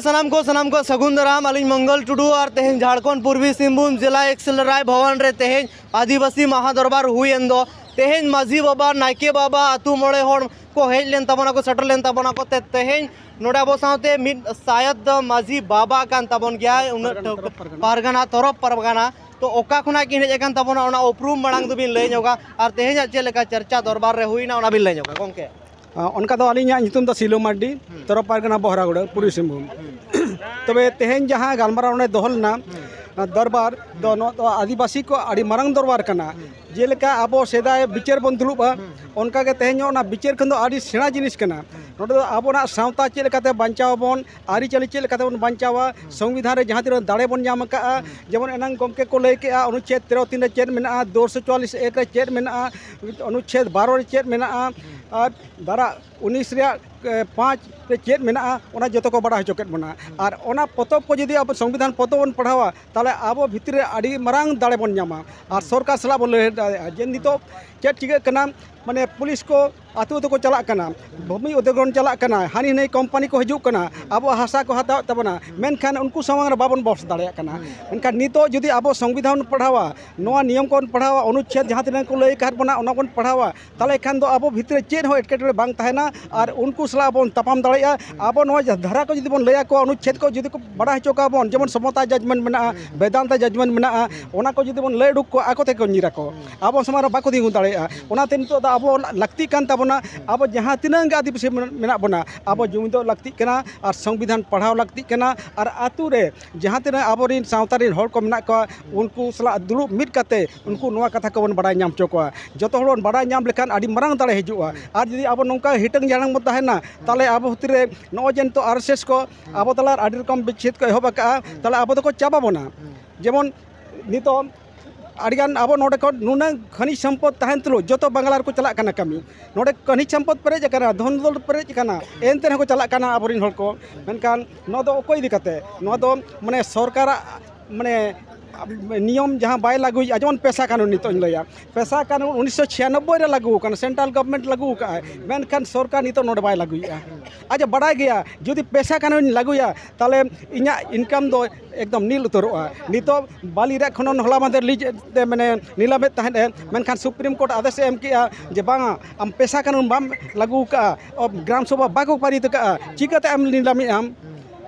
सनाम को सगुन दाराम अली मंगल टुडू और तेहन झारखंड पूर्वी सिंहभूम जिला एक्सेलराय भवन रे तेहन आदिवासी महादरबार हुएन दो तेहन माझी बाबा नायके बाबा आतु मोड़े होड़ को हेज लेन तबना को सटर लेन तबना को तेहन नोडे अब साथे मिड शायद माझी बाबा कान तबन गया पारगाना तरफ परगाना तो ओका खुना कि हेज कान तबना ओना उपरूम मांग दो बिन लय जोगा और तेहन चेक लेका चर्चा दरबार रे हुईना ओना बिन लय जोगा गोंके उनका दो अलिंग नितुम दो सिलो मार्डी तरफ पारगाना बहरागुड़ा पूर्वी सिंहभूम तबे तेहन जहाँ गालमारा उन्हें दोहलना दरबार दो आदिवासी को अड़ी मारंग दरबार कना जेलेका अब सेदाय बिचार बन दुलुबा उनका के तेहन ना बिचार खन दो अड़ी सेना जिनिस कना नोडे दो आबोना सावता चेल काते बांचाव बन आरी चली चेल काते बन बांचावा संविधान रे जहाँ तीन दाड़े बन जाम का जेमन एनांग गमके को लय के अनुच्छेद 13(3) रे चेद मेना 244(1) रे चेद मेना अनुच्छेद 12 रे चेद मेना और धारा 19 रे 5 रे चेद मेना ओना जतो को बड़ा हचोकेट बना और ओना पतब को जदि अब संविधान पतब बन पढ़ावा ताले आबो भितर अड़ी मारांग दाड़े बन जामा और सरकार सला बोल जे नितो चेद चिके कना माने पुलिस को आतु तो को चला कना भूमि अधिग्रहण चला कना हानि नहीं कंपनी को हजू कना अब हासा को हताव तबना मेनखान उनको सामने रे बाबन बस दाड़े कना मेनखान नितो जदि अब संविधान पढ़ावा नोआ नियम को पढ़ावा अनुच्छेद जहाँ तीन को लय कहत बना ओना बन पढ़ावा ताले खान दो अब भितर चेद हो एटकेटरे बांग तहना और उनको सला बन तपाम दाड़ेया अब नोआ धारा को जदि बन लया को अनुच्छेद को जदि को बड़ा हचोका बन जेमन समता जजमेंट मेना वेदांत जजमेंट मेना ओना को जदि बन लय दुक को आको ते को निरा को अब समार बाको दिगु दाड़ेया ओना ते नितो अब लगती कान तबना अब जहाँ तीन आदिवासी मेना बना अब जुमिदो लगती कना और संविधान पढ़ाव लगती कना और आतु रे जहाँ तीन अब सावतारीन हर को मेना को उनको सला दुलुब मिट काते उनको नोआ कथा को बन बड़ा नाम चोकवा जतो हर बड़ा नाम लेखान अड़ी मारंग दाड़े हिजुआ और जदि अब नौका हिटंग जारंग मत तहना ताले अब हुतिरे नो जन तो आरएसएस को अब तलार अड़ी रकम विच्छेद को एहब का ताले अब तो चाबा बना जेमन नितो अड़गान अब नोडे को नुना खनिज संपद तहन तुलो जो बांग्लार को चला कना कमी नोडे खनिज संपद पेरेज कना धन दौलत पेरेज कना एनते को चला कना अबरिन हर को मेनकान नो दो ओको इदी कते नो दो माने सरकार माने नियम जहाँ बै लागू जेमन पेशा कानून नित लैया पेशा कानून 1996 रे लागू कना सेंट्रल गवर्नमेंट लागू का मेनखान सरकार नित नोडे बै लागूया अच्छा बड़ा गया जदि पेशा कानून लागूया ताले इना इनकम दो एकदम नील उतरोआ नित बाली रे खनन हला मादे लीज माने नीलामे तहन मेनखान सुप्रीम कोर्ट आदेश एम किया जे बांगा आम पेशा कानून बाम लागू का ग्राम सभा बाको पारित का चिकाते आम नीलामी आम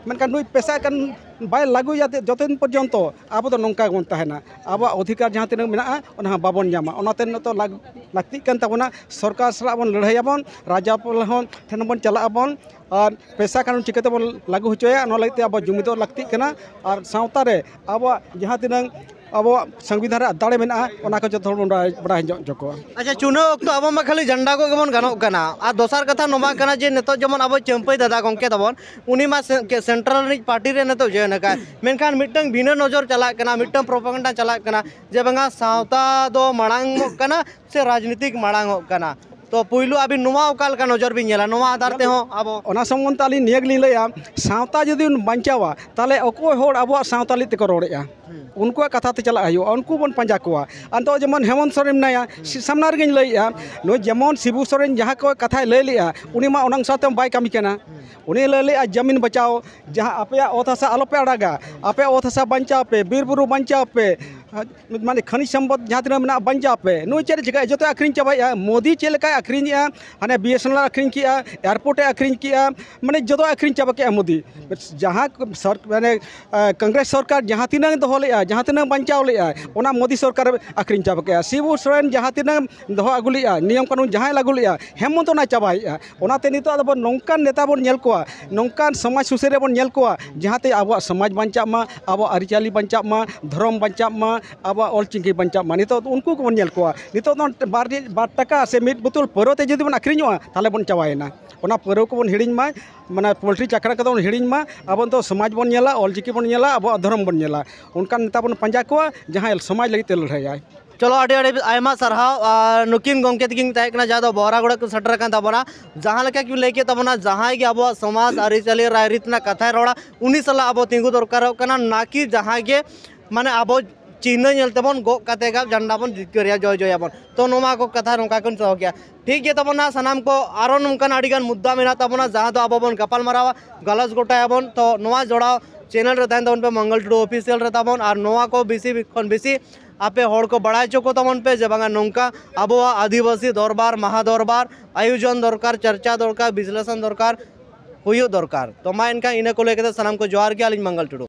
मेनखान नुई पेशा कानून बै लागू जाते जतन पर्यंत अब तो नौका बन तहना अब अधिकार जहाँ तीन मेना बाबन जामा ओनाते तो लगती कान तबना सरकार सला बन लड़ाईयाबन राज्यपाल ठेन बन चलाबन और पेशा कानून चिकाते बन लागू होचोया लगे अब जुमिदो लगती कना और सावता रे अब जहाँ तीन अब संविधान दाड़े मेना ओना को जो बड़ा जको अच्छा चुनाव ऑक्टो अब मा खाली झंडा को गमन गानो कना आ दोसर कथा नोमा कना जे नेतो जमन अब चंपई दादा गंके तबन उनी मा सेंट्रल रिज पार्टी रे नेतो जे नका मेनखान मिटंग भिना नजर चला कना मिटंग प्रोपेगेंडा चला कना जे बंगा सावता दो मांग कना से राजनीतिक मांग कना तो पुइलु अभी नुमा ओकाल का नजर भी नेला नुमा आधार ते हो अब ओना संबंध ताली नियगली लया सावता जदि बांचावा ताले अको होड़ अब सावताली ते को रोड़ेया उनको कथा ते चला आयो उनको बन पंजा कोआ अंतो जेमन हेमंत सोरेन नाया सामना रे लैया नो जेमन शिबू सोरेन जहाँ को कथा लय लिया उनी मा ओनंग साथे बाय कमी कना उनी लय लिया जमीन बचाओ जहाँ आपे ओत हसा आलो पे अड़ागा आपे ओत हसा बांचाव पे बीर बुरु बांचाव पे माने खनिज संपद जहाँ तीन मेना बांचाव पे नुई चेद चिका जो आखिरी चाबाया मोदी चेलका आखिरी हाने बीएसएनएल आखिरी किया एयरपोर्टे आखिरी किया माने जो आखिरी चाबा के मोदी जहाँ माने कांग्रेस सरकार जहाँ तीन दो ले जहाँ तीन बांचाव ले ओना मोदी सरकार आखिरी चाबा के शिबू सोरेन जहाँ तीन दो अगु ले नियम कानून जहाँ लागू ले हेमंत ना चाबाया ओनाते नितो अब नौकान नेता बन नेल कोआ नौकान समाज सुसेरे बन नेल कोआ जहाँते अब समाज बांचा मा अब आरिचाली बांचा मा धर्म बांचा मा अब ऑलचिंकी बांचा मा नितो उनको को बन नेल कोआ नितो बार टका से मिट बुतुल परोते जदि बन आखिरीñoa ताले बन चाबायना ओना परो को बन हिड़िñ मा माने पोल्ट्री चक्रा का बन हिड़िñ मा अब तो समाज बन नेला ऑलचिकी बन नेला अब धर्म बन नेला उनका नेता बन पंजा कोआ जहाँ समाज लगी लड़ाई चलो अड़ी आयमा सरहाव नुकिन गंके तकिन तहकना जहाँ बहरागुड़ा को सटर कान तबना जहाँ लेका कि लैके तबना जहाँ के अब समाज आरिचाली राय रीतना कथा रोड़ा उन्हीं सला अब तिंगु दरकार ना कि जहाँ के माने अब चिन्ह नेलतेबन गो काते गा झंडा बन जितकरिया जय जयाबन तो नोमा को कथा नोका कन सह गया ठीक है तबना सनाम को आरो नोंकन आडिगान मुद्दा मेना तबना जहां दो आबो बन गपाल मारावा गलस गोटायाबन तो नोवा जोड़ाव चैनल रे तहन तबन पे मंगल टुडू ऑफिशियल रे तबन और नोवा को बेसी खन बेसी आपे हड़ को बड़ाई चो को तमन पे जे बांगा नौका आबो आदिवासी दरबार महादरबार आयोजन दरकार चर्चा दरकार विश्लेषण दरकार हुयो दरकार तो मा इनका इने को लेके सनाम को जोहार के आलिंग मंगल टुडू।